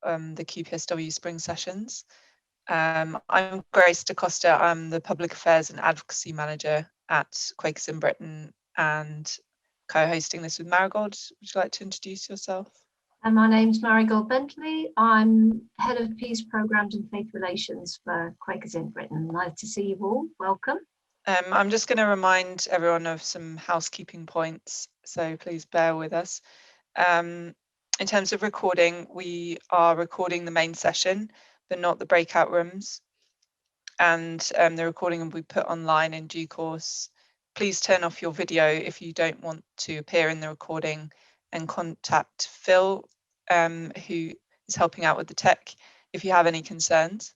the QPSW Spring Sessions. I'm Grace DaCosta. I'm the Public Affairs and Advocacy Manager at Quakers in Britain and co-hosting this with Marigold. Would you like to introduce yourself? And my name's Marigold Bentley. I'm Head of Peace Programmes and Faith Relations for Quakers in Britain. Nice to see you all. Welcome. I'm just going to remind everyone of some housekeeping points, so please bear with us. In terms of recording, we are recording the main session, but not the breakout rooms. And the recording will be put online in due course. Please turn off your video if you don't want to appear in the recording, and contact Phil, who is helping out with the tech, if you have any concerns.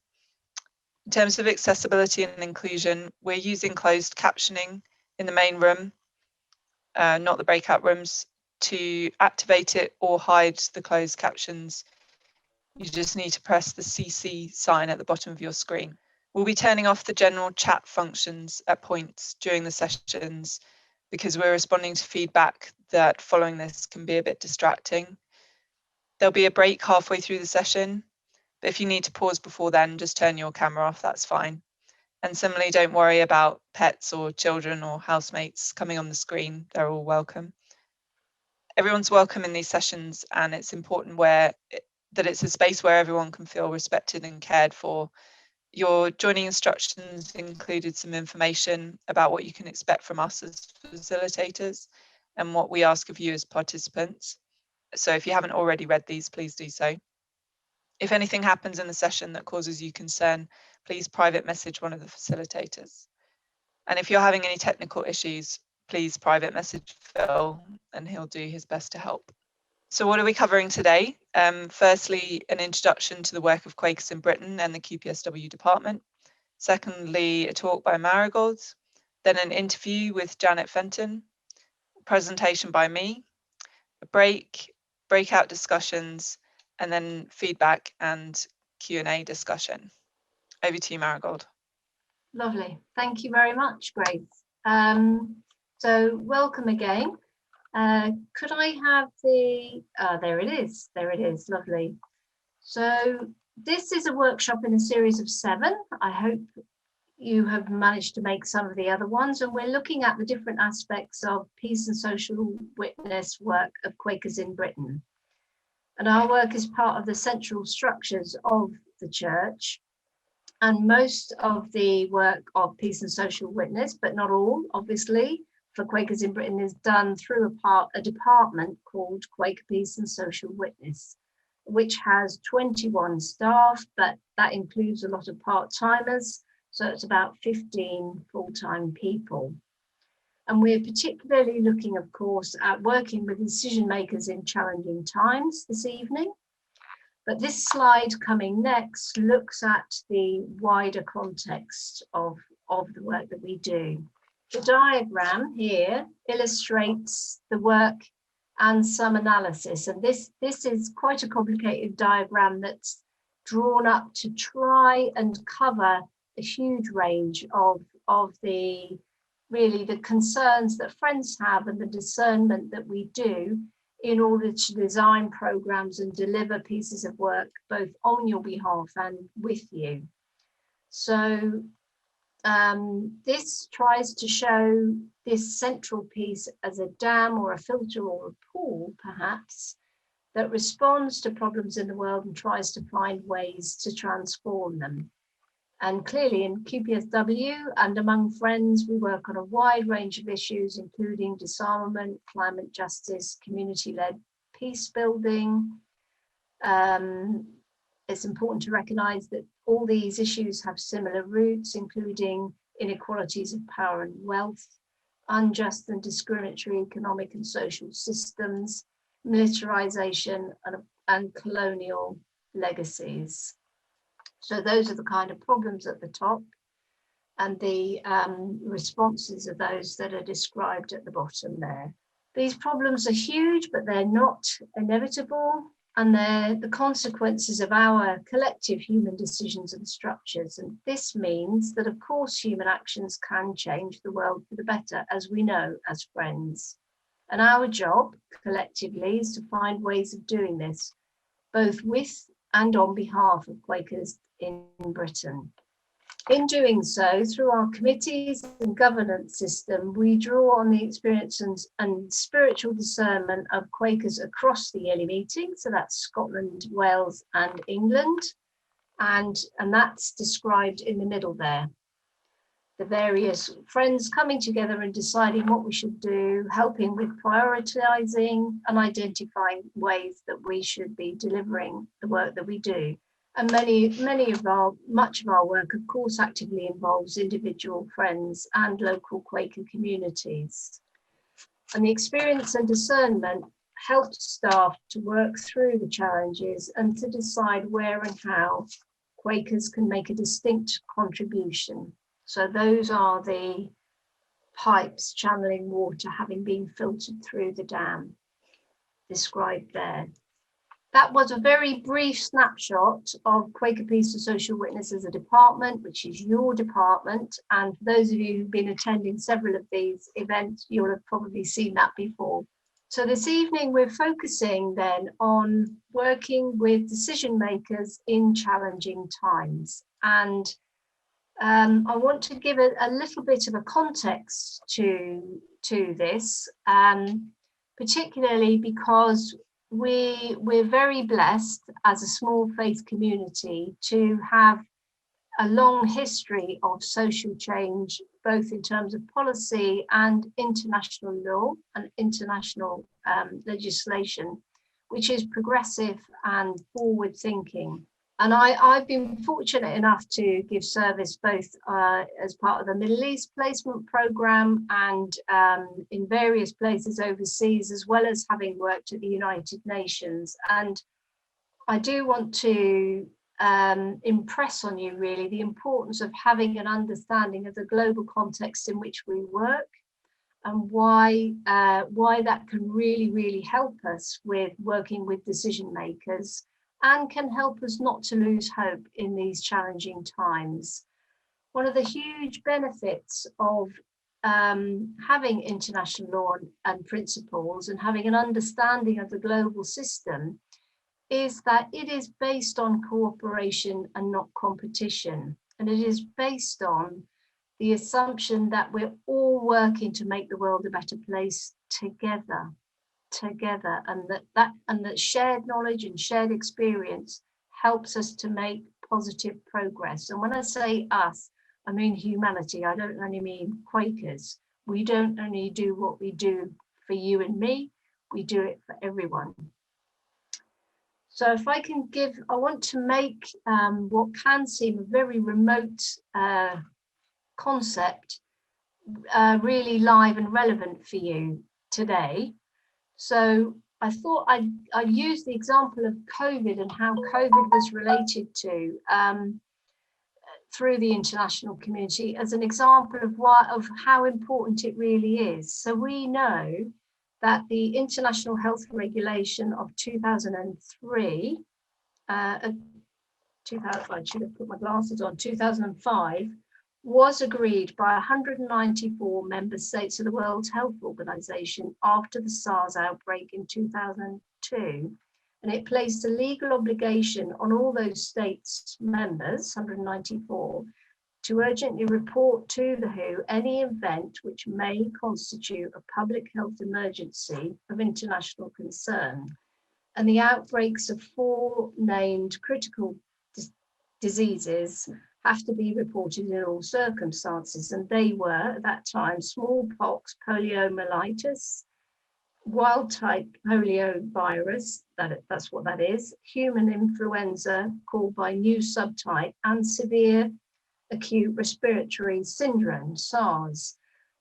In terms of accessibility and inclusion, we're using closed captioning in the main room, not the breakout rooms. To activate it or hide the closed captions, you just need to press the CC sign at the bottom of your screen. We'll be turning off the general chat functions at points during the sessions because we're responding to feedback that following this can be a bit distracting. There'll be a break halfway through the session, but if you need to pause before then, just turn your camera off, that's fine. And similarly, don't worry about pets or children or housemates coming on the screen, they're all welcome. Everyone's welcome in these sessions, and it's important that it's a space where everyone can feel respected and cared for. Your joining instructions included some information about what you can expect from us as facilitators and what we ask of you as participants. So if you haven't already read these, please do so. If anything happens in the session that causes you concern, please private message one of the facilitators. And if you're having any technical issues, please private message Phil and he'll do his best to help. So what are we covering today? Firstly, an introduction to the work of Quakers in Britain and the QPSW department. Secondly, a talk by Marigold, then an interview with Janet Fenton, a presentation by me, a breakout discussions, and then feedback and Q&A discussion. Over to you, Marigold. Lovely. Thank you very much, Grace. So welcome again. Could I have the, there it is, lovely. So this is a workshop in a series of 7. I hope you have managed to make some of the other ones, and we're looking at the different aspects of peace and social witness work of Quakers in Britain. And our work is part of the central structures of the church. And most of the work of peace and social witness, but not all, obviously, for Quakers in Britain is done through a department called Quaker Peace and Social Witness, which has 21 staff, but that includes a lot of part-timers, so it's about 15 full-time people. And we're particularly looking, of course, at working with decision makers in challenging times this evening. But this slide coming next looks at the wider context of the work that we do. The diagram here illustrates the work and some analysis. And this is quite a complicated diagram that's drawn up to try and cover a huge range of the concerns that friends have and the discernment that we do in order to design programs and deliver pieces of work both on your behalf and with you. So this tries to show this central piece as a dam or a filter or a pool, perhaps, that responds to problems in the world and tries to find ways to transform them. And clearly in QPSW and among friends, we work on a wide range of issues, including disarmament, climate justice, community-led peace building. It's important to recognise that all these issues have similar roots, including inequalities of power and wealth, unjust and discriminatory economic and social systems, militarisation and colonial legacies. So those are the kind of problems at the top, and the responses are those that are described at the bottom there. These problems are huge, but they're not inevitable, and they're the consequences of our collective human decisions and structures. And this means that, of course, human actions can change the world for the better, as we know as friends. And our job collectively is to find ways of doing this, both with and on behalf of Quakers in Britain. In doing so, through our committees and governance system, we draw on the experience and spiritual discernment of Quakers across the yearly meeting. So that's Scotland, Wales and England. And that's described in the middle there. The various friends coming together and deciding what we should do, helping with prioritising and identifying ways that we should be delivering the work that we do. And much of our work, of course, actively involves individual friends and local Quaker communities. And the experience and discernment helps staff to work through the challenges and to decide where and how Quakers can make a distinct contribution. So those are the pipes channeling water having been filtered through the dam, described there. That was a very brief snapshot of Quaker Peace and Social Witness as a department, which is your department. And for those of you who've been attending several of these events, you'll have probably seen that before. So this evening, we're focusing then on working with decision makers in challenging times. And I want to give a little bit of a context to this, particularly because we're very blessed as a small faith community to have a long history of social change, both in terms of policy and international law and international legislation, which is progressive and forward thinking. And I've been fortunate enough to give service both as part of the Middle East placement programme and in various places overseas, as well as having worked at the United Nations. And I do want to impress on you really the importance of having an understanding of the global context in which we work and why that can really help us with working with decision makers and can help us not to lose hope in these challenging times. One of the huge benefits of having international law and principles and having an understanding of the global system is that it is based on cooperation and not competition. And it is based on the assumption that we're all working to make the world a better place together, and that shared knowledge and shared experience helps us to make positive progress. And when I say us, I mean humanity. I don't only mean Quakers. We don't only do what we do for you and me, we do it for everyone. So if I want to make what can seem a very remote concept really live and relevant for you today. So I thought I'd use the example of COVID and how COVID was related to through the international community as an example of how important it really is. So we know that the International Health Regulation of 2003, I should have put my glasses on, 2005, was agreed by 194 member states of the World Health Organization after the SARS outbreak in 2002. And it placed a legal obligation on all those states members, 194, to urgently report to the WHO any event which may constitute a public health emergency of international concern. And the outbreaks of 4 named critical diseases have to be reported in all circumstances. And they were, at that time, smallpox, poliomyelitis, wild-type poliovirus, that's what that is, human influenza caused by new subtype, and severe acute respiratory syndrome, SARS.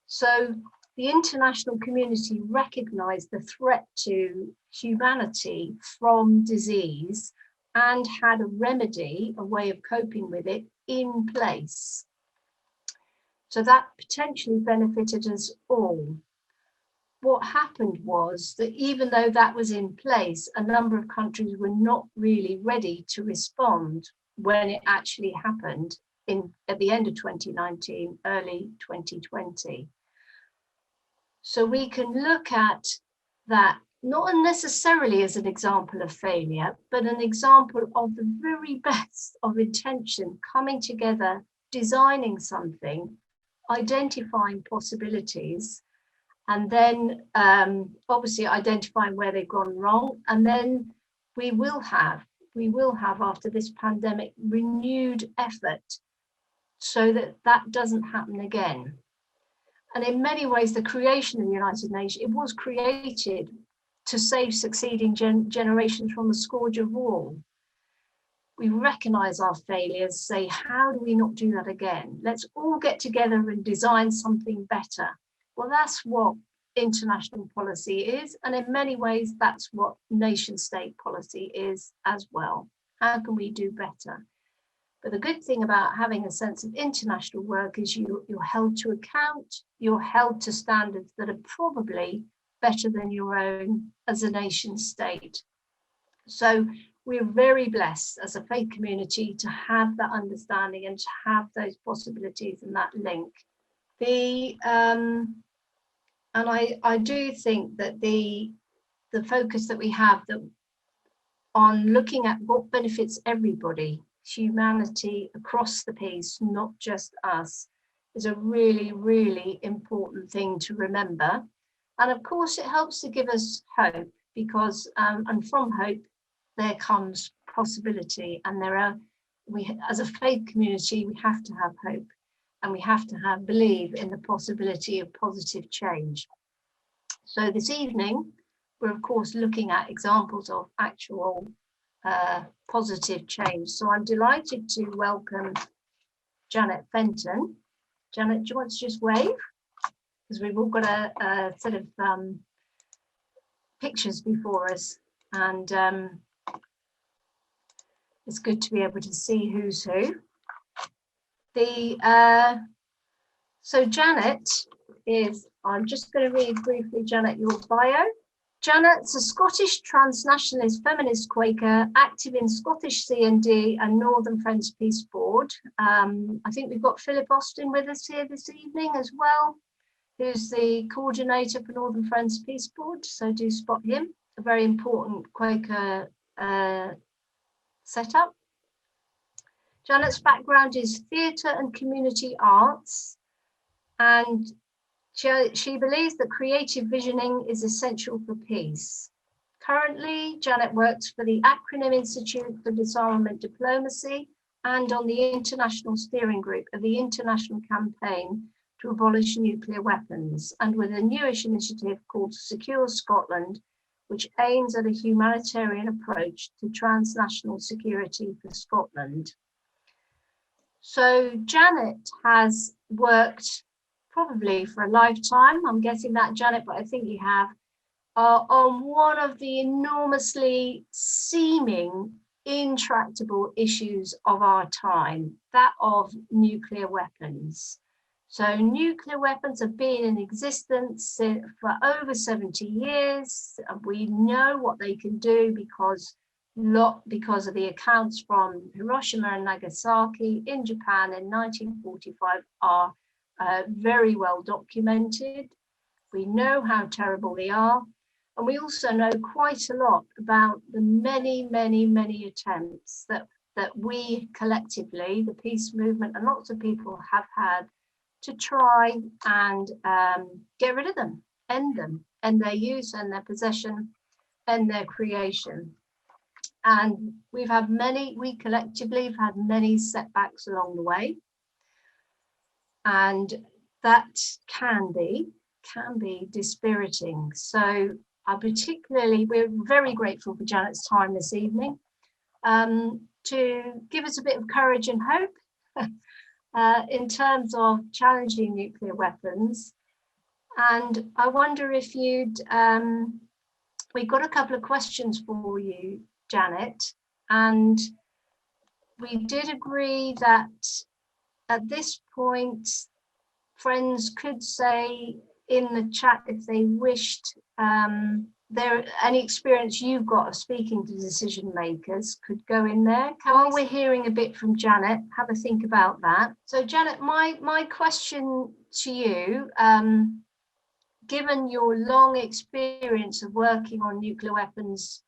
So the international community recognized the threat to humanity from disease and had a remedy, a way of coping with it, in place. So that potentially benefited us all. What happened was that even though that was in place, a number of countries were not really ready to respond when it actually happened at the end of 2019, early 2020. So we can look at that not necessarily as an example of failure, but an example of the very best of intention coming together, designing something, identifying possibilities, and then obviously identifying where they've gone wrong. And then we will have after this pandemic renewed effort so that that doesn't happen again. And in many ways, the creation of the United Nations, it was created to save succeeding generations from the scourge of war. We recognize our failures, say, how do we not do that again? Let's all get together and design something better. Well, that's what international policy is. And in many ways, that's what nation state policy is as well. How can we do better? But the good thing about having a sense of international work is you're held to account, you're held to standards that are probably better than your own as a nation state. So we're very blessed as a faith community to have that understanding and to have those possibilities and that link. And I do think that the focus that we have on looking at what benefits everybody, humanity across the piece, not just us, is a really, really important thing to remember. And of course, it helps to give us hope, because and from hope there comes possibility. And we as a faith community, we have to have hope, and we have to believe in the possibility of positive change. So this evening, we're of course looking at examples of actual positive change. So I'm delighted to welcome Janet Fenton. Janet, do you want to just wave? Because we've all got a set of pictures before us, and it's good to be able to see who's who. So Janet is, I'm just going to read briefly, Janet, your bio. Janet's a Scottish transnationalist feminist Quaker, active in Scottish CND and Northern Friends Peace Board. I think we've got Philip Austin with us here this evening as well, who's the coordinator for Northern Friends Peace Board, so do spot him. A very important Quaker setup. Janet's background is theatre and community arts, and she believes that creative visioning is essential for peace. Currently, Janet works for the Acronym Institute for Disarmament Diplomacy and on the international steering group of the International Campaign to Abolish Nuclear Weapons, and with a newish initiative called Secure Scotland, which aims at a humanitarian approach to transnational security for Scotland. So Janet has worked probably for a lifetime, I'm guessing that, Janet, but I think you have, on one of the enormously seeming intractable issues of our time, that of nuclear weapons. So nuclear weapons have been in existence for over 70 years. We know what they can do because of the accounts from Hiroshima and Nagasaki in Japan in 1945 are very well documented. We know how terrible they are. And we also know quite a lot about the many, many, many attempts that we collectively, the peace movement, and lots of people have had to try and get rid of them, end their use, end their possession, end their creation. And we collectively have had many setbacks along the way. And that can be dispiriting. So we're very grateful for Janet's time this evening to give us a bit of courage and hope in terms of challenging nuclear weapons. And I wonder if we've got a couple of questions for you, Janet, and we did agree that at this point, friends could say in the chat if they wished, any experience you've got of speaking to decision makers could go in there. While we're hearing a bit from Janet, have a think about that. So Janet, my question to you, given your long experience of working on nuclear weapons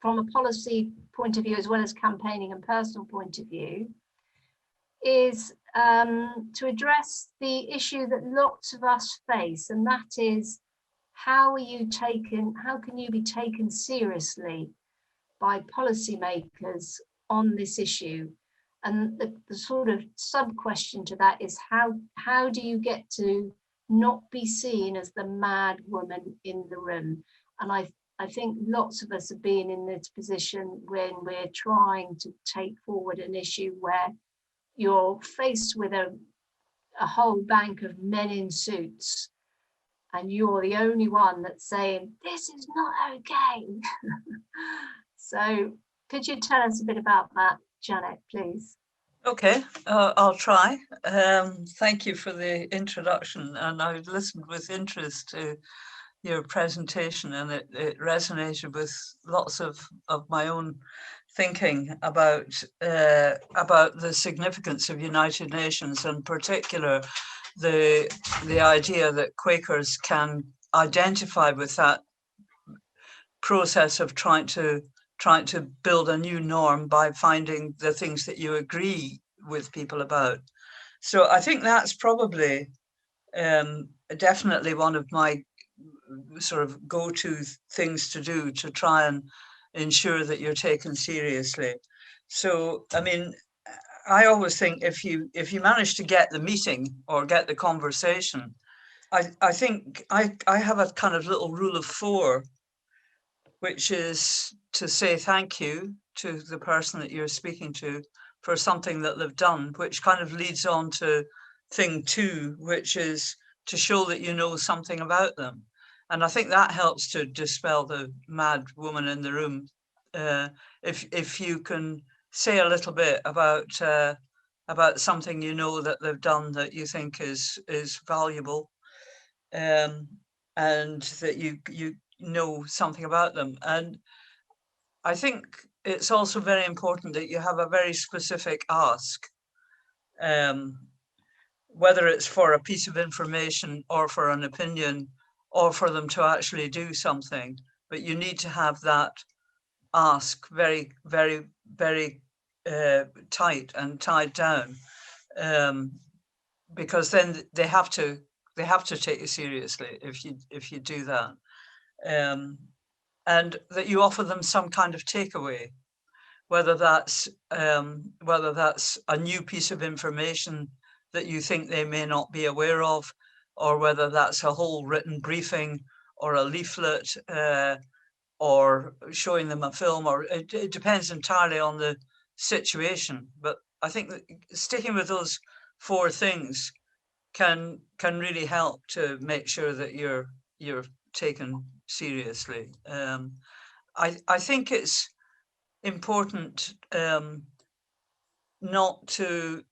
from a policy point of view, as well as campaigning and personal point of view, is to address the issue that lots of us face, and that is, how can you be taken seriously by policymakers on this issue? And the sort of sub question to that is, how do you get to not be seen as the mad woman in the room? And I think lots of us have been in this position when we're trying to take forward an issue where you're faced with a whole bank of men in suits, and you're the only one that's saying, this is not okay. So could you tell us a bit about that, Janet, please? Okay, I'll try. Thank you for the introduction, and I've listened with interest to your presentation, and it resonated with lots of my own thinking about the significance of United Nations, and in particular the idea that Quakers can identify with that process of trying to build a new norm by finding the things that you agree with people about. So I think that's probably definitely one of my sort of go-to things to do, to try and ensure that you're taken seriously. So, I mean, I always think if you manage to get the meeting or get the conversation, I think I have a kind of little rule of 4, which is to say thank you to the person that you're speaking to for something that they've done, which kind of leads on to thing 2, which is to show that you know something about them. And I think that helps to dispel the mad woman in the room. If you can say a little bit about something you know that they've done that you think is valuable, and that you know something about them. And I think it's also very important that you have a very specific ask, whether it's for a piece of information or for an opinion or for them to actually do something. But you need to have that ask very, very, very tight and tied down, because then they have to take you seriously if you do that, and that you offer them some kind of takeaway, whether that's a new piece of information that you think they may not be aware of, or whether that's a whole written briefing or a leaflet, or showing them a film, or it depends entirely on the situation. But I think that sticking with those 4 things can really help to make sure that you're taken seriously. I think it's important not to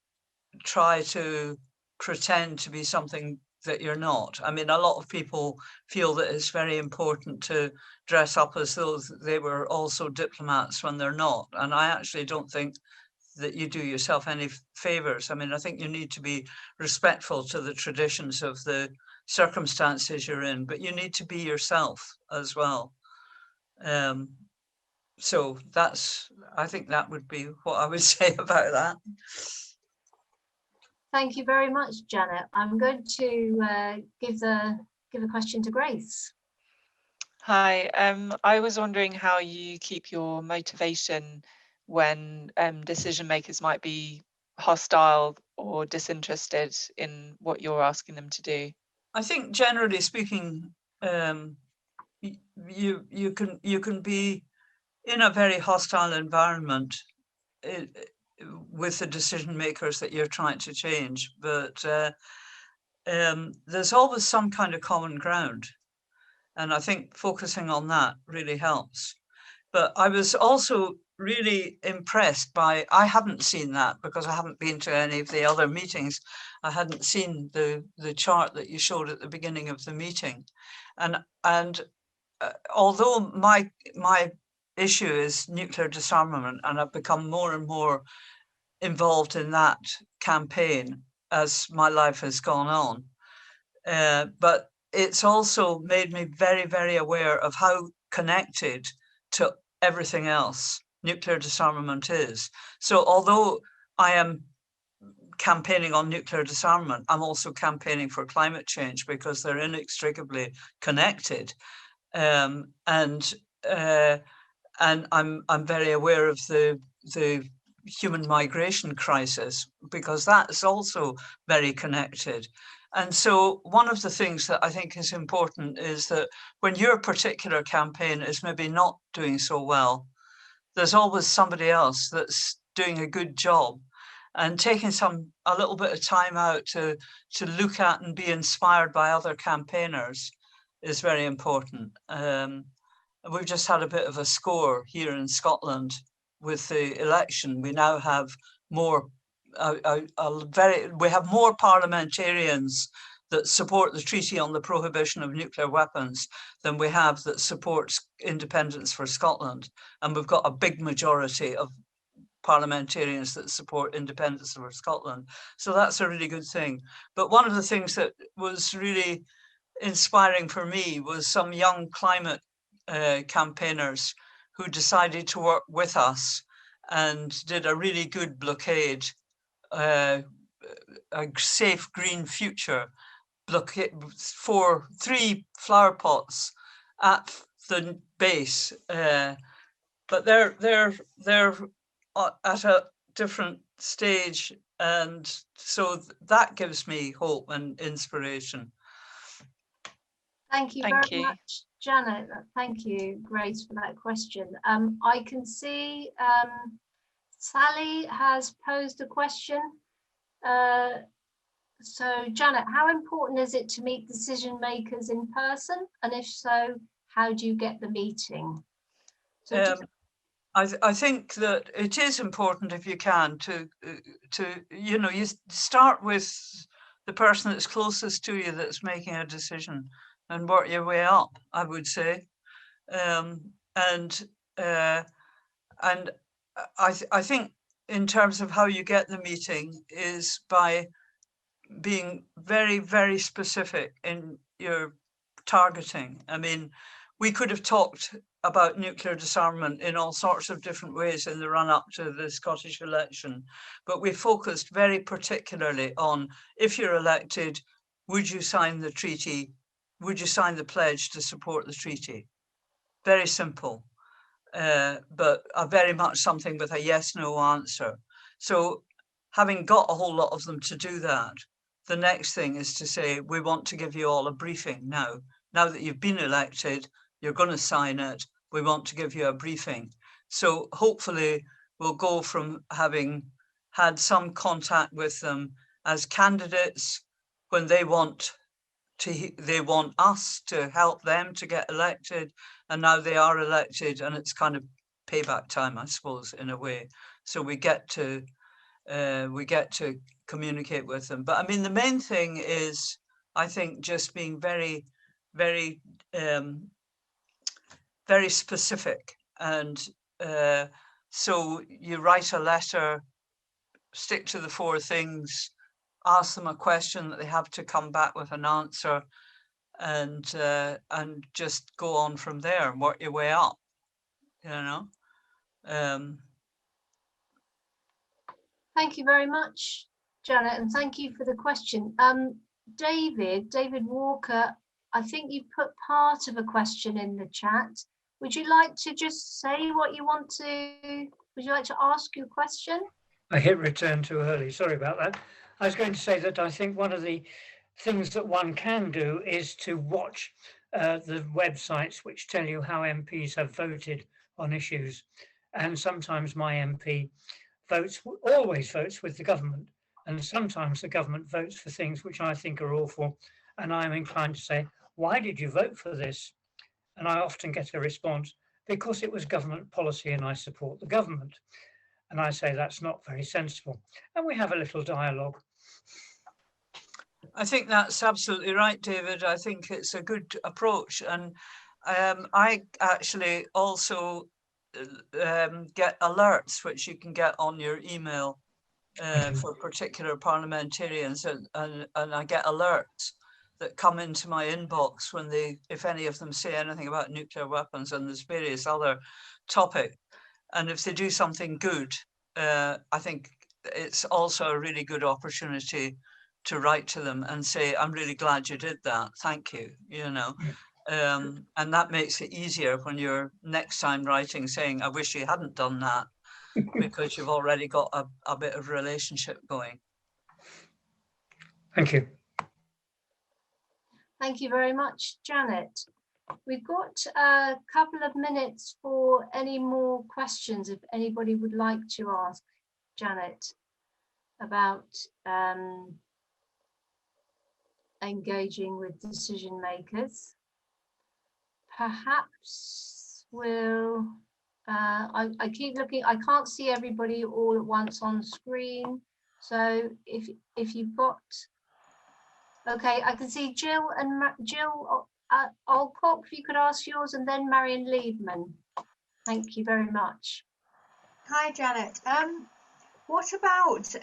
try to pretend to be something that you're not. I mean, a lot of people feel that it's very important to dress up as though they were also diplomats when they're not. And I actually don't think that you do yourself any favors. I mean, I think you need to be respectful to the traditions of the circumstances you're in, but you need to be yourself as well. So I think that would be what I would say about that. Thank you very much, Janet. I'm going to give a question to Grace. Hi, I was wondering how you keep your motivation when decision makers might be hostile or disinterested in what you're asking them to do. I think generally speaking, you can be in a very hostile environment with the decision makers that you're trying to change, but there's always some kind of common ground, and I think focusing on that really helps. But I was also really impressed by, I hadn't seen that because I haven't been to any of the other meetings. I hadn't seen the chart that you showed at the beginning of the meeting, and although my issue is nuclear disarmament, and I've become more and more involved in that campaign as my life has gone on, but it's also made me very, very aware of how connected to everything else nuclear disarmament is. So although I am campaigning on nuclear disarmament, I'm also campaigning for climate change, because they're inextricably connected. And I'm very aware of the human migration crisis, because that's also very connected. And so one of the things that I think is important is that when your particular campaign is maybe not doing so well, there's always somebody else that's doing a good job, and taking a little bit of time out to look at and be inspired by other campaigners is very important. We've just had a bit of a score here in Scotland with the election. We now have more, we have more parliamentarians that support the Treaty on the Prohibition of Nuclear Weapons than we have that supports independence for Scotland. And we've got a big majority of parliamentarians that support independence for Scotland. So that's a really good thing. But one of the things that was really inspiring for me was some young climate campaigners who decided to work with us and did a really good blockade, a safe green future blockade for 3 flower pots at the base. But they're at a different stage, and so that gives me hope and inspiration. Thank you very much, Janet. Thank you, Grace, for that question. I can see Sally has posed a question. So, Janet, how important is it to meet decision makers in person? And if so, how do you get the meeting? So I think that it is important, if you can, to you start with the person that's closest to you that's making a decision, and work your way up, I would say. And I think in terms of how you get the meeting is by being very, very specific in your targeting. I mean, we could have talked about nuclear disarmament in all sorts of different ways in the run up to the Scottish election, but we focused very particularly on, if you're elected, would you sign the treaty? Would you sign the pledge to support the treaty? Very simple, but very much something with a yes/no answer. So having got a whole lot of them to do that, the next thing is to say, we want to give you all a briefing now. Now that you've been elected, you're going to sign it. We want to give you a briefing. So hopefully we'll go from having had some contact with them as candidates when they want us to help them to get elected, and now they are elected, and it's kind of payback time, I suppose, in a way. So we get to communicate with them. But I mean, the main thing is, I think, just being very, very, very specific. And so you write a letter, stick to the 4 things, ask them a question that they have to come back with an answer, and just go on from there and work your way up, you know. Thank you very much, Janet, and thank you for the question. David Walker, I think you put part of a question in the chat. Would you like to just say what you want to, would you like to ask your question? I hit return too early, sorry about that. I was going to say that I think one of the things that one can do is to watch the websites which tell you how MPs have voted on issues. And sometimes my MP always votes with the government. And sometimes the government votes for things which I think are awful. And I'm inclined to say, why did you vote for this? And I often get a response, because it was government policy and I support the government. And I say, that's not very sensible. And we have a little dialogue. I think that's absolutely right, David. I think it's a good approach. And I actually also get alerts, which you can get on your email for particular parliamentarians, and I get alerts. that come into my inbox when if any of them say anything about nuclear weapons, and there's various other topics. And if they do something good, I think it's also a really good opportunity to write to them and say, I'm really glad you did that. Thank you, you know. And that makes it easier when you're next time writing saying, I wish you hadn't done that, because you've already got a bit of relationship going. Thank you. Thank you very much, Janet. We've got a couple of minutes for any more questions if anybody would like to ask Janet about engaging with decision makers. Perhaps we'll, I keep looking, I can't see everybody all at once on screen. So if you've got, okay, I can see Jill and Jill Alcock, if you could ask yours, and then Marion Liebman. Thank you very much. Hi, Janet. What about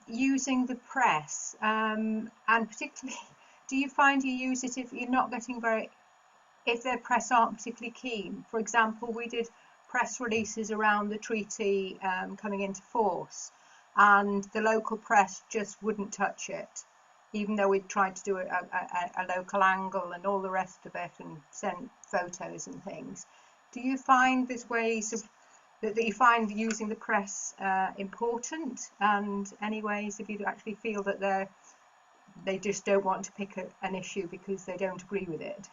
using the press, and particularly, do you find you use it if you're not getting if their press aren't particularly keen? For example, we did press releases around the treaty coming into force, and the local press just wouldn't touch it, even though we tried to do a local angle and all the rest of it and send photos and things. Do you find there's ways of that you find using the press important, and any ways if you actually feel that they just don't want to pick an issue because they don't agree with it?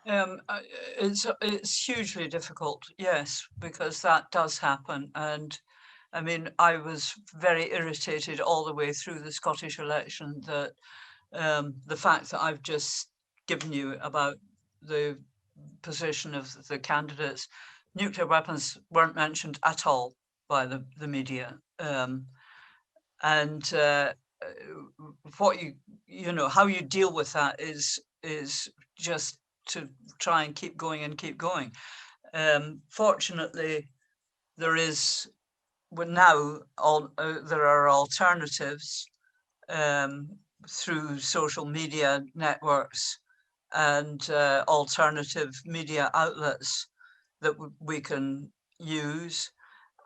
It's hugely difficult, yes, because that does happen. And I mean, I was very irritated all the way through the Scottish election that the fact that I've just given you about the position of the candidates, nuclear weapons weren't mentioned at all by the media. And what you know, how you deal with that is just to try and keep going and keep going. Fortunately, there is now there are alternatives through social media networks and alternative media outlets that we can use.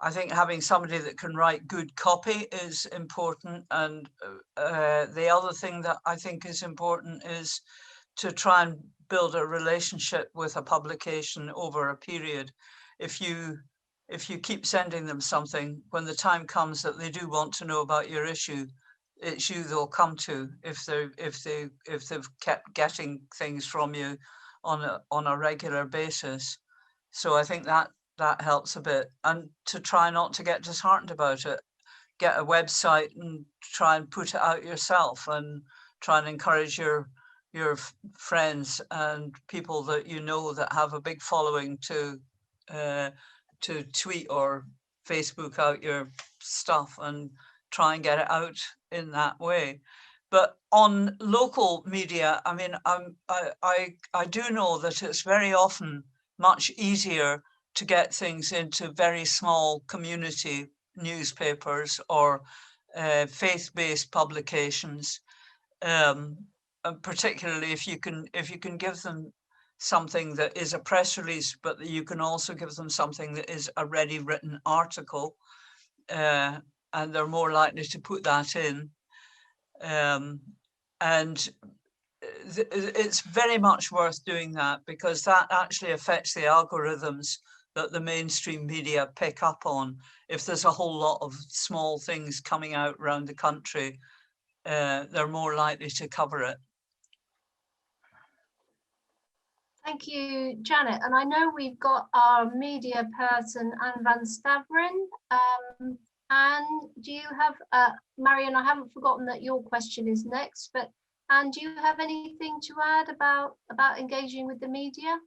I think having somebody that can write good copy is important. And the other thing that I think is important is to try and build a relationship with a publication over a period. If you keep sending them something, when the time comes that they do want to know about your issue, it's you they'll come to if they've kept getting things from you on a regular basis. So I think that helps a bit, and to try not to get disheartened about it. Get a website and try and put it out yourself, and try and encourage your friends and people that you know that have a big following to tweet or Facebook out your stuff and try and get it out in that way. But on local media, I mean, I do know that it's very often much easier to get things into very small community newspapers or faith-based publications, and particularly if you can give them something that is a press release, but that you can also give them something that is a ready written article, and they're more likely to put that in. And it's very much worth doing that, because that actually affects the algorithms that the mainstream media pick up on. If there's a whole lot of small things coming out around the country, they're more likely to cover it. Thank you, Janet. And I know we've got our media person, Anne van Staveren. Anne, do you have, Marion, I haven't forgotten that your question is next, but Anne, do you have anything to add about engaging with the media?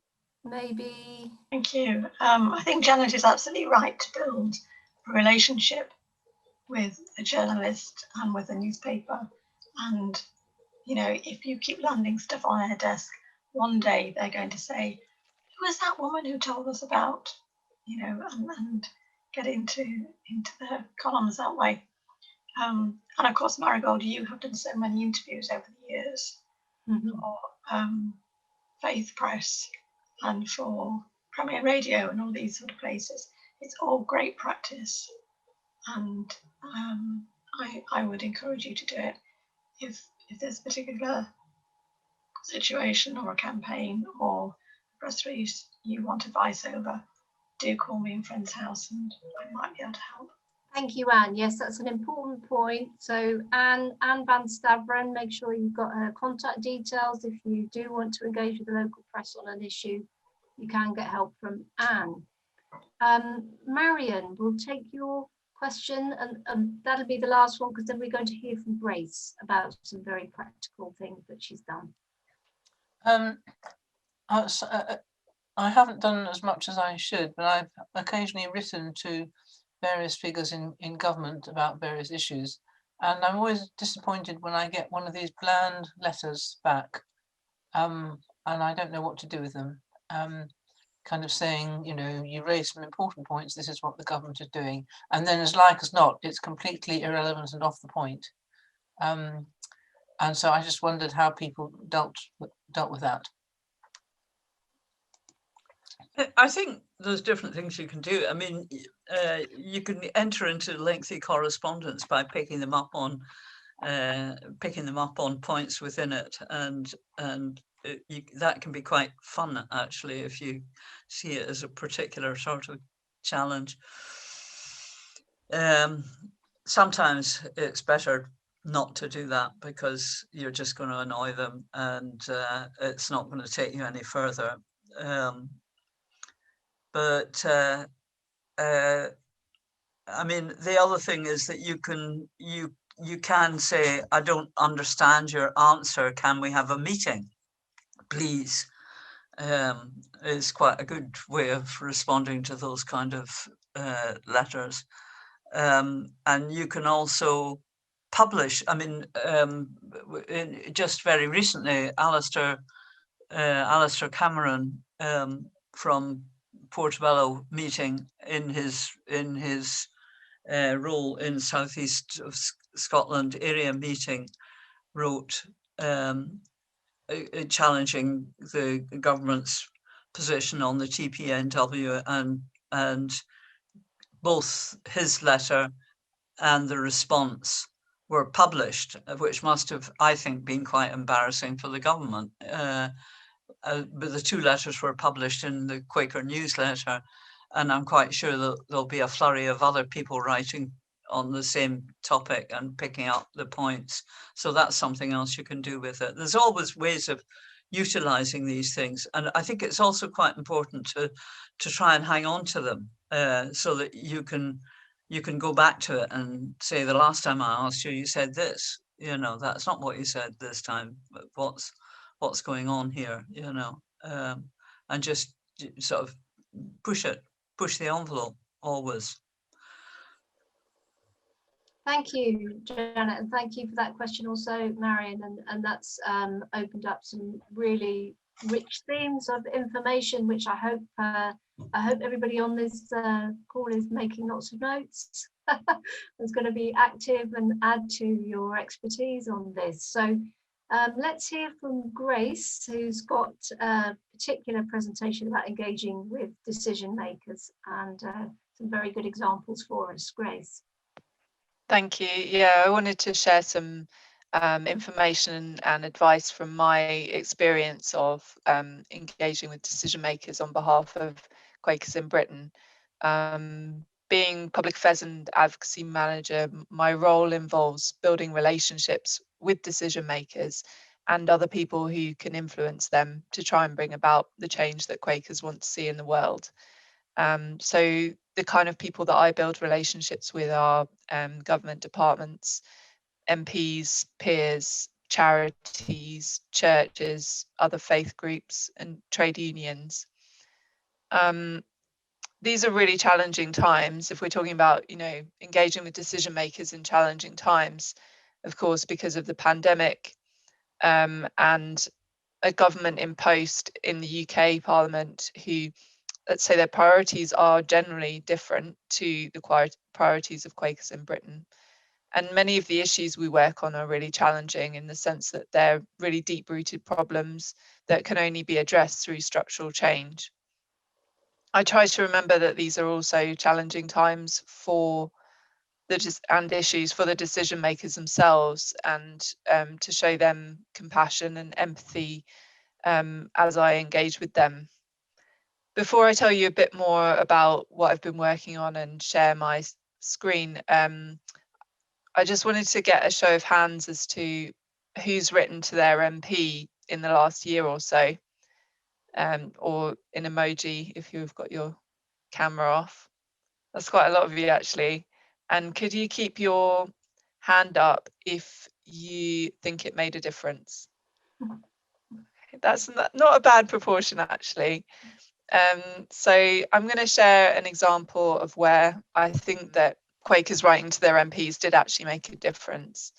Maybe. Thank you. I think Janet is absolutely right to build a relationship with a journalist and with a newspaper. And, you know, if you keep landing stuff on their desk, one day they're going to say, who was that woman who told us about, you know, and get into the columns that way. And of course, Marigold, you have done so many interviews over the years. Mhm. Faith Press and for Premier Radio and all these sort of places. It's all great practice, and I would encourage you to do it if there's a particular situation or a campaign or a press release you want advice over. Do call me in Friend's House and I might be able to help. Thank you, Anne. Yes, that's an important point. So Anne Van Staveren, make sure you've got her contact details. If you do want to engage with the local press on an issue, you can get help from Anne. Marion, we'll take your question and that'll be the last one, because then we're going to hear from Grace about some very practical things that she's done. I haven't done as much as I should, but I've occasionally written to various figures in government about various issues. And I'm always disappointed when I get one of these bland letters back, and I don't know what to do with them. Kind of saying, you know, you raised some important points, this is what the government is doing. And then as like as not, it's completely irrelevant and off the point. And so I just wondered how people dealt with that. I think there's different things you can do. I mean, you can enter into lengthy correspondence by picking them up on points within it, and that can be quite fun actually if you see it as a particular sort of challenge. Sometimes it's better not to do that because you're just going to annoy them, and it's not going to take you any further. But I mean, the other thing is that you can say, I don't understand your answer. Can we have a meeting, please? Is quite a good way of responding to those kind of letters. And you can also publish. I mean, just very recently, Alistair Cameron from Portobello meeting in his role in Southeast of Scotland area meeting wrote challenging the government's position on the TPNW, and both his letter and the response were published, which must have, I think, been quite embarrassing for the government. But the two letters were published in the Quaker newsletter, and I'm quite sure that there'll be a flurry of other people writing on the same topic and picking up the points. So that's something else you can do with it. There's always ways of utilizing these things, and I think it's also quite important to try and hang on to them, so that you can go back to it and say, the last time I asked you, you said this. You know, that's not what you said this time. But what's going on here? You know, and just sort of push the envelope always. Thank you, Janet, and thank you for that question also, Marion, and that's opened up some really rich themes of information, which I hope everybody on this call is making lots of notes. It's going to be active and add to your expertise on this. So let's hear from Grace, who's got a particular presentation about engaging with decision makers and some very good examples for us. Grace. Thank you. Yeah, I wanted to share some information and advice from my experience of engaging with decision makers on behalf of Quakers in Britain. Being public affairs and advocacy manager, my role involves building relationships with decision makers and other people who can influence them to try and bring about the change that Quakers want to see in the world. So the kind of people that I build relationships with are government departments, MPs, peers, charities, churches, other faith groups, and trade unions. These are really challenging times if we're talking about, you know, engaging with decision makers in challenging times, of course, because of the pandemic, and a government in post in the UK Parliament who, let's say, their priorities are generally different to the priorities of Quakers in Britain. And many of the issues we work on are really challenging in the sense that they're really deep-rooted problems that can only be addressed through structural change. I try to remember that these are also challenging times for and issues for the decision makers themselves, and to show them compassion and empathy as I engage with them. Before I tell you a bit more about what I've been working on and share my screen, I just wanted to get a show of hands as to who's written to their MP in the last year or so, or in emoji if you've got your camera off. That's quite a lot of you actually. And could you keep your hand up if you think it made a difference? That's not a bad proportion actually. So I'm going to share an example of where I think that Quakers writing to their MPs did actually make a difference,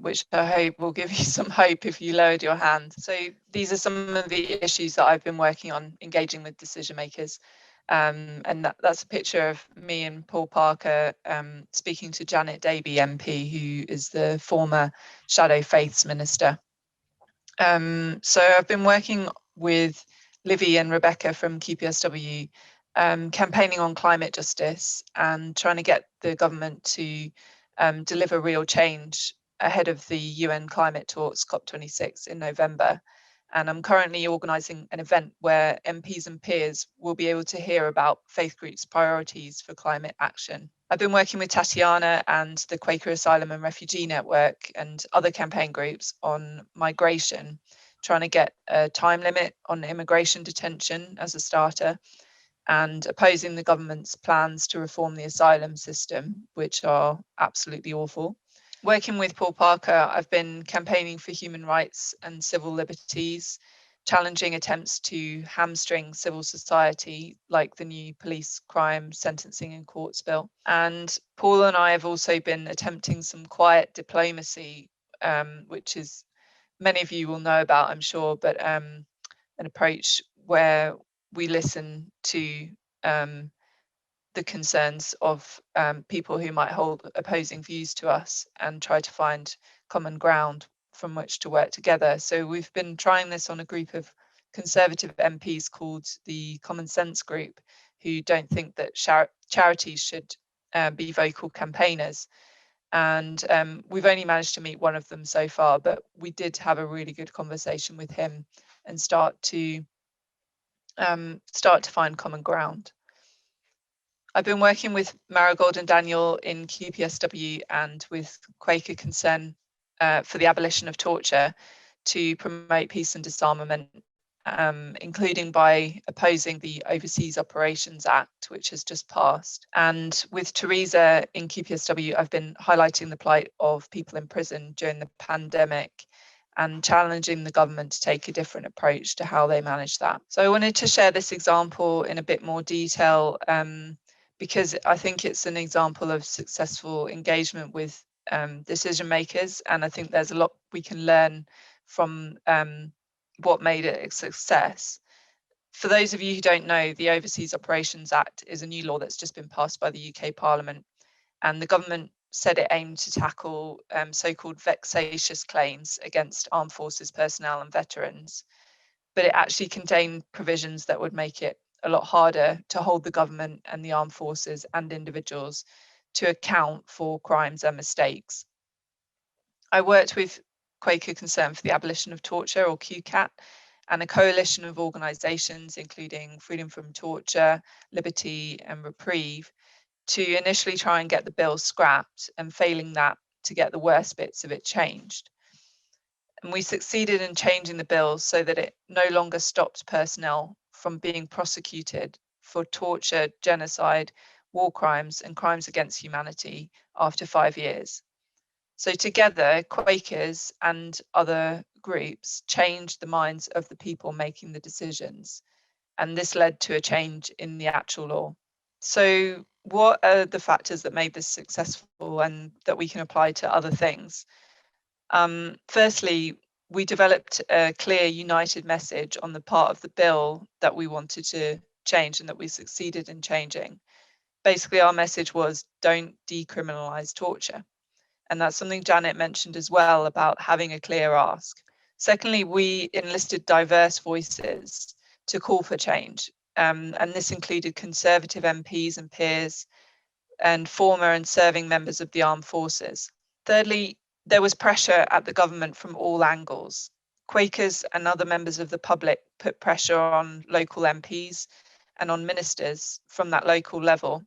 which I hope will give you some hope if you lowered your hand. So these are some of the issues that I've been working on engaging with decision makers. And that's a picture of me and Paul Parker speaking to Janet Davey MP, who is the former Shadow Faiths Minister. So I've been working with Livy and Rebecca from QPSW, campaigning on climate justice and trying to get the government to deliver real change ahead of the UN climate talks COP26 in November. And I'm currently organising an event where MPs and peers will be able to hear about faith groups' priorities for climate action. I've been working with Tatiana and the Quaker Asylum and Refugee Network and other campaign groups on migration, trying to get a time limit on immigration detention as a starter, and opposing the government's plans to reform the asylum system, which are absolutely awful. Working with Paul Parker, I've been campaigning for human rights and civil liberties, challenging attempts to hamstring civil society, like the new police crime sentencing and courts bill. And Paul and I have also been attempting some quiet diplomacy, which is many of you will know about, I'm sure, but an approach where we listen to the concerns of people who might hold opposing views to us and try to find common ground from which to work together. So we've been trying this on a group of Conservative MPs called the Common Sense Group, who don't think that charities should be vocal campaigners. And we've only managed to meet one of them so far, but we did have a really good conversation with him and start to find common ground. I've been working with Marigold and Daniel in QPSW and with Quaker Concern for the abolition of torture to promote peace and disarmament, including by opposing the Overseas Operations Act, which has just passed. And with Teresa in QPSW, I've been highlighting the plight of people in prison during the pandemic and challenging the government to take a different approach to how they manage that. So I wanted to share this example in a bit more detail, because I think it's an example of successful engagement with decision makers. And I think there's a lot we can learn from what made it a success. For those of you who don't know, the Overseas Operations Act is a new law that's just been passed by the UK Parliament. And the government said it aimed to tackle so-called vexatious claims against armed forces personnel and veterans. But it actually contained provisions that would make it a lot harder to hold the government and the armed forces and individuals to account for crimes and mistakes. I worked with Quaker Concern for the Abolition of Torture, or QCAT, and a coalition of organisations, including Freedom from Torture, Liberty and Reprieve, to initially try and get the bill scrapped, and failing that, to get the worst bits of it changed. And we succeeded in changing the bill so that it no longer stopped personnel from being prosecuted for torture, genocide, war crimes and crimes against humanity after 5 years. So together, Quakers and other groups changed the minds of the people making the decisions. And this led to a change in the actual law. So what are the factors that made this successful and that we can apply to other things? Firstly, we developed a clear, united message on the part of the bill that we wanted to change and that we succeeded in changing. Basically, our message was, don't decriminalise torture. And that's something Janet mentioned as well about having a clear ask. Secondly, we enlisted diverse voices to call for change. And this included Conservative MPs and peers and former and serving members of the armed forces. Thirdly, there was pressure at the government from all angles. Quakers and other members of the public put pressure on local MPs and on ministers from that local level.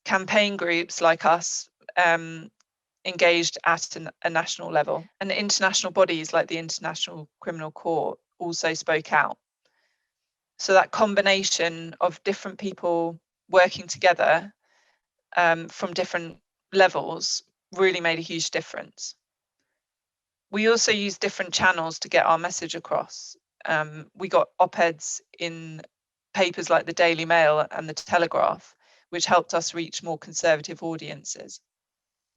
Campaign groups like us engaged at a national level, and international bodies like the International Criminal Court also spoke out. So that combination of different people working together from different levels really made a huge difference. We also used different channels to get our message across. We got op-eds in papers like the Daily Mail and the Telegraph, which helped us reach more conservative audiences.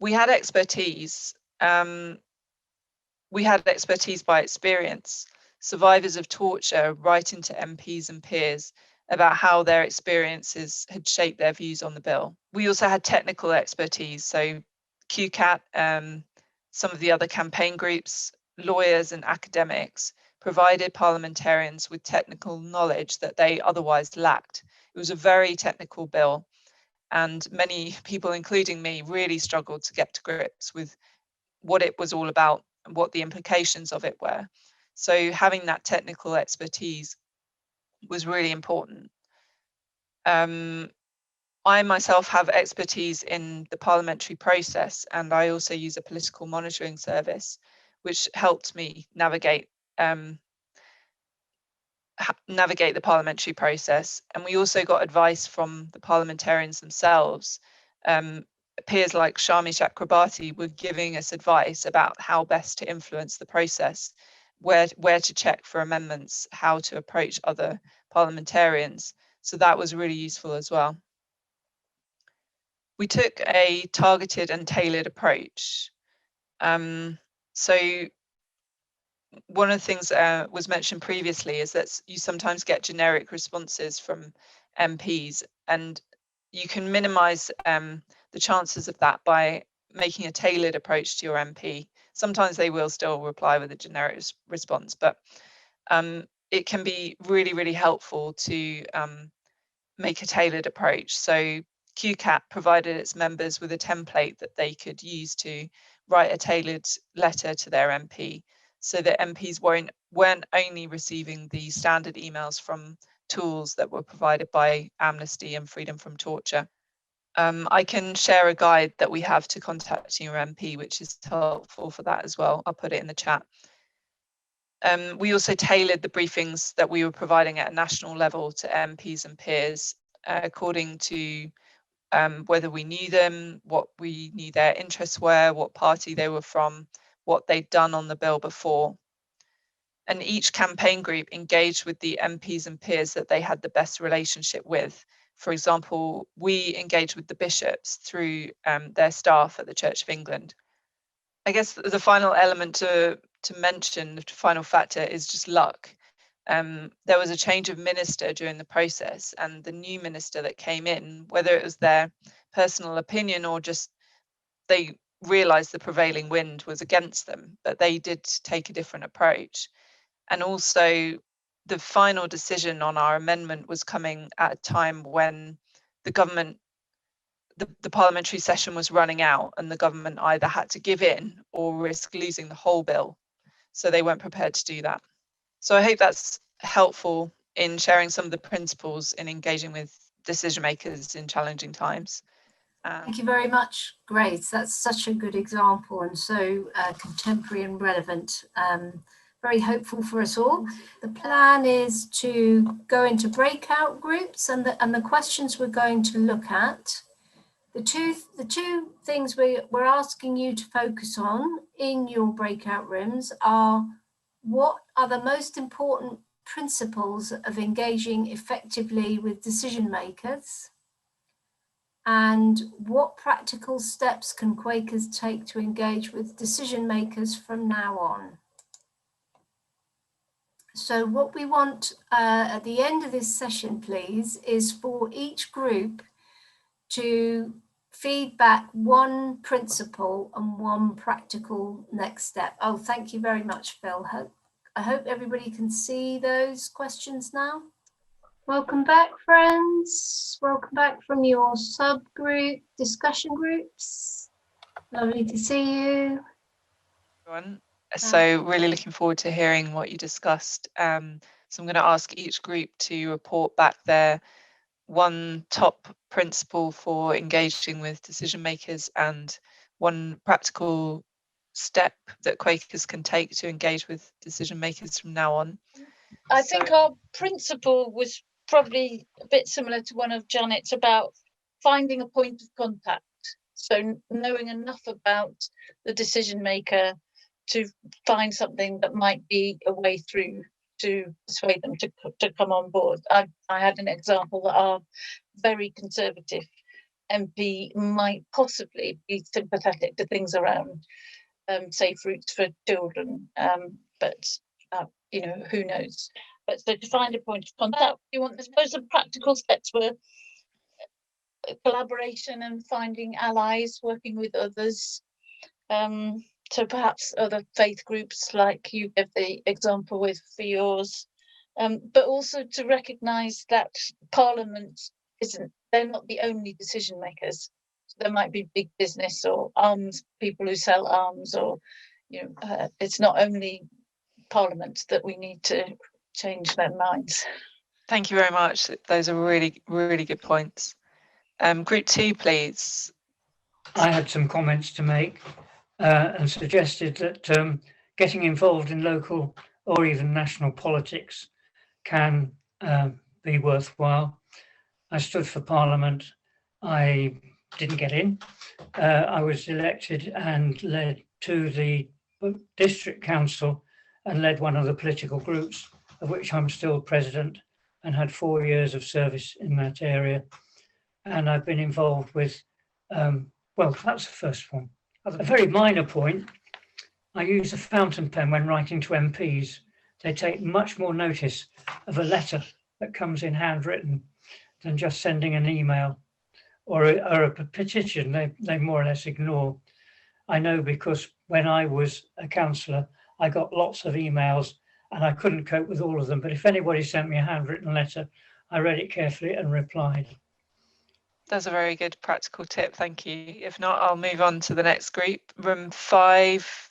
We had expertise. We had expertise by experience. Survivors of torture writing to MPs and peers about how their experiences had shaped their views on the bill. We also had technical expertise, so QCAT, some of the other campaign groups, lawyers and academics provided parliamentarians with technical knowledge that they otherwise lacked. It was a very technical bill, and many people, including me, really struggled to get to grips with what it was all about and what the implications of it were. So having that technical expertise was really important. I myself have expertise in the parliamentary process, and I also use a political monitoring service, which helped me navigate the parliamentary process. And we also got advice from the parliamentarians themselves. Peers like Shami Chakrabarti were giving us advice about how best to influence the process, where to check for amendments, how to approach other parliamentarians. So that was really useful as well. We took a targeted and tailored approach. So one of the things was mentioned previously is that you sometimes get generic responses from MPs, and you can minimize the chances of that by making a tailored approach to your MP. Sometimes they will still reply with a generic response, but it can be really, really helpful to make a tailored approach. So QCAT provided its members with a template that they could use to write a tailored letter to their MP, so that MPs weren't only receiving the standard emails from tools that were provided by Amnesty and Freedom from Torture. I can share a guide that we have to contacting your MP, which is helpful for that as well. I'll put it in the chat. We also tailored the briefings that we were providing at a national level to MPs and peers according to whether we knew them, what we knew their interests were, what party they were from, what they'd done on the bill before. And each campaign group engaged with the MPs and peers that they had the best relationship with. For example, we engaged with the bishops through their staff at the Church of England. I guess the final element to mention, the final factor, is just luck. There was a change of minister during the process, and the new minister that came in, whether it was their personal opinion or just they realized the prevailing wind was against them, but they did take a different approach. And also the final decision on our amendment was coming at a time when the government, the parliamentary session was running out, and the government either had to give in or risk losing the whole bill. So they weren't prepared to do that. So I hope that's helpful in sharing some of the principles in engaging with decision makers in challenging times. Thank you very much, Grace. That's such a good example and so contemporary and relevant. Very hopeful for us all. The plan is to go into breakout groups, and the questions we're going to look at. The two things we're asking you to focus on in your breakout rooms are: what are the most important principles of engaging effectively with decision makers? And what practical steps can Quakers take to engage with decision makers from now on? So what we want at the end of this session, please, is for each group to feedback, one principle and one practical next step. Oh, thank you very much, Phil. I hope everybody can see those questions now. Welcome back, friends. Welcome back from your subgroup discussion groups. Lovely to see you. Everyone. So really looking forward to hearing what you discussed. So I'm going to ask each group to report back their one top principle for engaging with decision makers and one practical step that Quakers can take to engage with decision makers from now on. I think our principle was probably a bit similar to one of Janet's about finding a point of contact. So knowing enough about the decision maker to find something that might be a way through to persuade them to come on board. I had an example that our very conservative MP might possibly be sympathetic to things around safe routes for children, but you know, who knows. But so to find a point of contact, you want, I suppose the practical steps were collaboration and finding allies, working with others. So perhaps other faith groups like you give the example with for yours, but also to recognise that Parliament they're not the only decision makers. So there might be big business or arms, people who sell arms, or, you know, it's not only Parliament that we need to change their minds. Thank you very much. Those are really, really good points. Group 2, please. I had some comments to make and suggested that getting involved in local or even national politics can be worthwhile. I stood for Parliament. I didn't get in. I was elected and led to the district council and led one of the political groups, of which I'm still president, and had 4 years of service in that area. And I've been involved with, well, that's the first one. A very minor point, I use a fountain pen when writing to MPs. They take much more notice of a letter that comes in handwritten than just sending an email or a petition. They more or less ignore. I know because when I was a councillor, I got lots of emails and I couldn't cope with all of them. But if anybody sent me a handwritten letter, I read it carefully and replied. That's a very good practical tip. Thank you. If not, I'll move on to the next group. Room 5.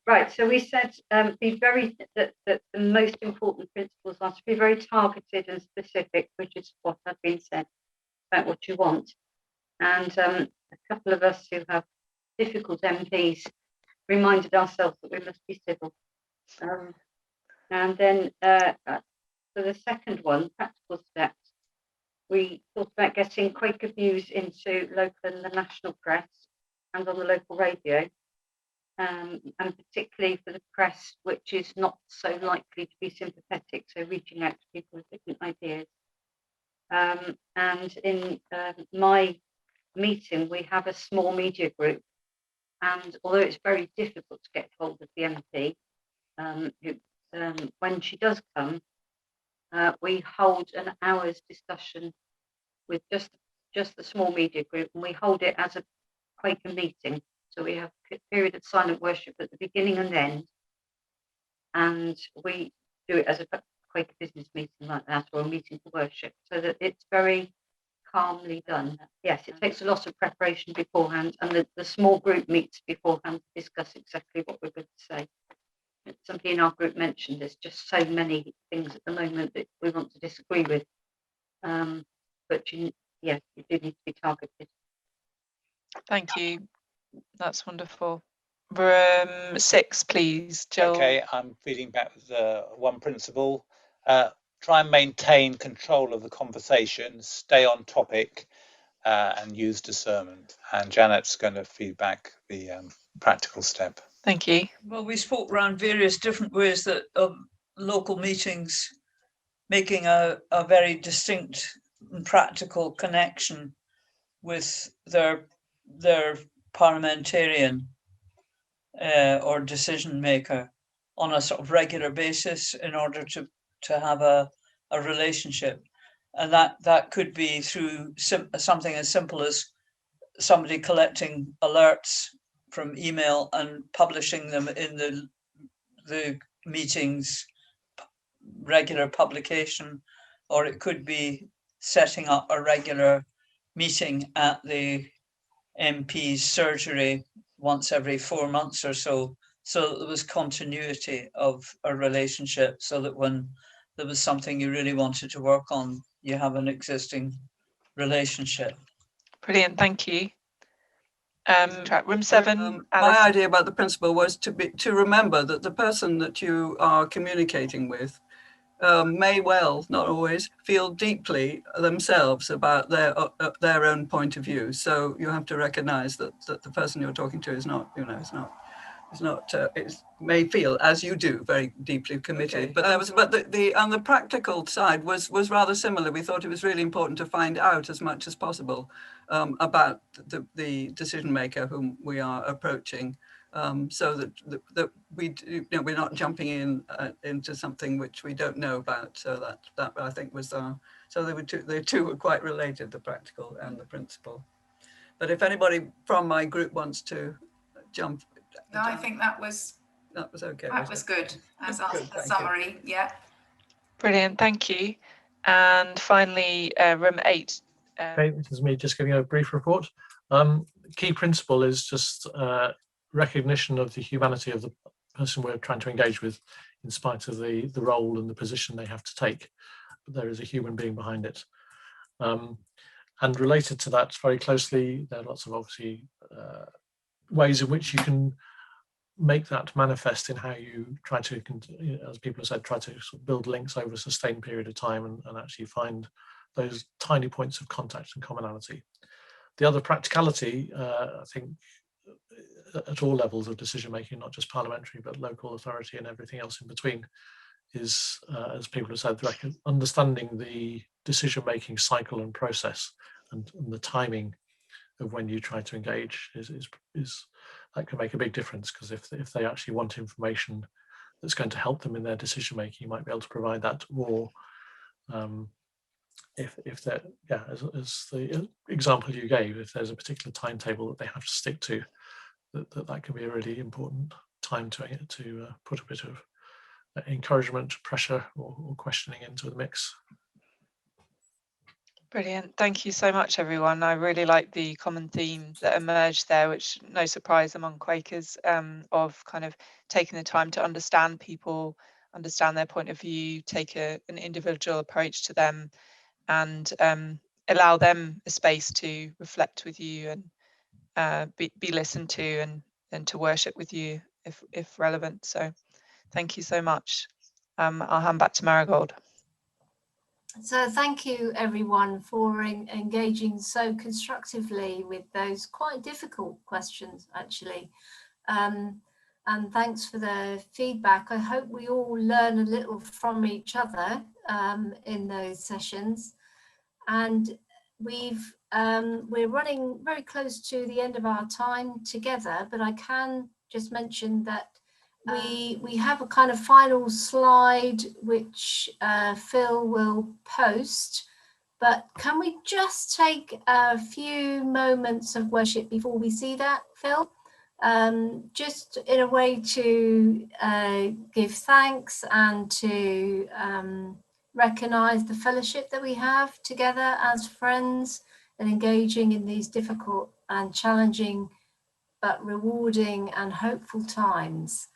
Right. So we said be very that the most important principles are to be very targeted and specific, which is what had been said about what you want. And a couple of us who have difficult MPs reminded ourselves that we must be civil. And then for the second one, practical steps, we thought about getting Quaker views into local and the national press and on the local radio, and particularly for the press, which is not so likely to be sympathetic, so reaching out to people with different ideas. And in my meeting, we have a small media group, and although it's very difficult to get hold of the MP, when she does come, we hold an hour's discussion with just the small media group, and we hold it as a Quaker meeting. So we have a period of silent worship at the beginning and end, and we do it as a Quaker business meeting like that, or a meeting for worship, so that it's very calmly done. Yes, it takes a lot of preparation beforehand, and the small group meets beforehand to discuss exactly what we're going to say. Somebody in our group mentioned there's just so many things at the moment that we want to disagree with, but you do need to be targeted. Thank you. That's wonderful. Room 6, please, Joel. Okay, I'm feeding back with one principle. Try and maintain control of the conversation, stay on topic, and use discernment. And Janet's going to feed back the practical step. Thank you. Well, we spoke around various different ways that of local meetings making a very distinct and practical connection with their parliamentarian or decision maker on a sort of regular basis in order to have a relationship. And that could be through something as simple as somebody collecting alerts from email and publishing them in the meetings regular publication, or it could be setting up a regular meeting at the MP's surgery once every 4 months or so that there was continuity of a relationship, so that when there was something you really wanted to work on, you have an existing relationship. Brilliant, thank you. Room 7. My idea about the principle was to remember that the person that you are communicating with may well, not always, feel deeply themselves about their own point of view. So you have to recognise that the person you're talking to is not, it may feel, as you do, very deeply committed. Okay. But the on the practical side was rather similar. We thought it was really important to find out as much as possible about the decision maker whom we are approaching, so that we're not jumping into something which we don't know about. So that I think was so the two were quite related, the practical and the principle. But if anybody from my group wants to jump. No, I think that was okay. That was good as a summary. Yeah. Brilliant, thank you. And finally, room 8. Okay, this is me just giving a brief report. Key principle is just recognition of the humanity of the person we're trying to engage with, in spite of the role and the position they have to take. But there is a human being behind it. And related to that very closely, there are lots of obviously ways in which you can make that manifest in how you try to, as people have said, try to sort of build links over a sustained period of time and actually find those tiny points of contact and commonality. The other practicality, I think, at all levels of decision making, not just parliamentary, but local authority and everything else in between, is, as people have said, understanding the decision making cycle and process and the timing of when you try to engage is that can make a big difference, because if they actually want information that's going to help them in their decision making, you might be able to provide that. Or if that, yeah, as the example you gave, if there's a particular timetable that they have to stick to, that can be a really important time to put a bit of encouragement, pressure, or questioning into the mix. Brilliant. Thank you so much, everyone. I really like the common theme that emerged there, which no surprise among Quakers, of kind of taking the time to understand people, understand their point of view, take an individual approach to them, and allow them a space to reflect with you and be listened to and to worship with you if relevant. So thank you so much. I'll hand back to Marigold. So thank you everyone for engaging so constructively with those quite difficult questions, actually. And thanks for the feedback. I hope we all learn a little from each other in those sessions. And we're running very close to the end of our time together, but I can just mention that we have a kind of final slide which Phil will post, but can we just take a few moments of worship before we see that, Phil? Just in a way to give thanks and to recognise the fellowship that we have together as friends and engaging in these difficult and challenging but rewarding and hopeful times.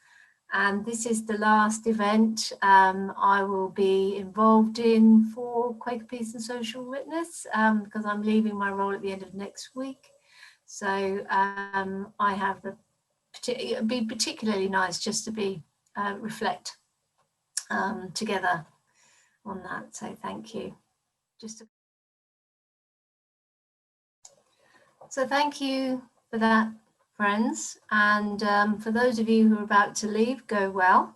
And this is the last event I will be involved in for Quaker Peace and Social Witness, because I'm leaving my role at the end of next week. So I have it'd be particularly nice just to be reflect together on that. So thank you. So thank you for that, friends, and for those of you who are about to leave, go well.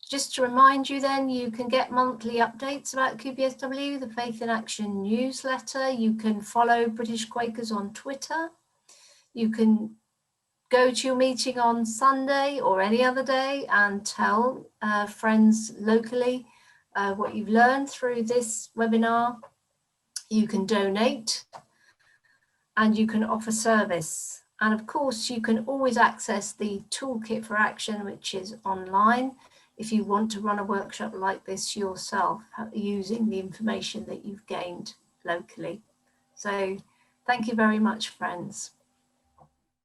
Just to remind you then, you can get monthly updates about QPSW, the Faith in Action newsletter. You can follow British Quakers on Twitter. You can go to your meeting on Sunday or any other day and tell friends locally what you've learned through this webinar. You can donate. and you can offer service. And of course, you can always access the Toolkit for Action, which is online, if you want to run a workshop like this yourself, using the information that you've gained locally. So thank you very much, friends.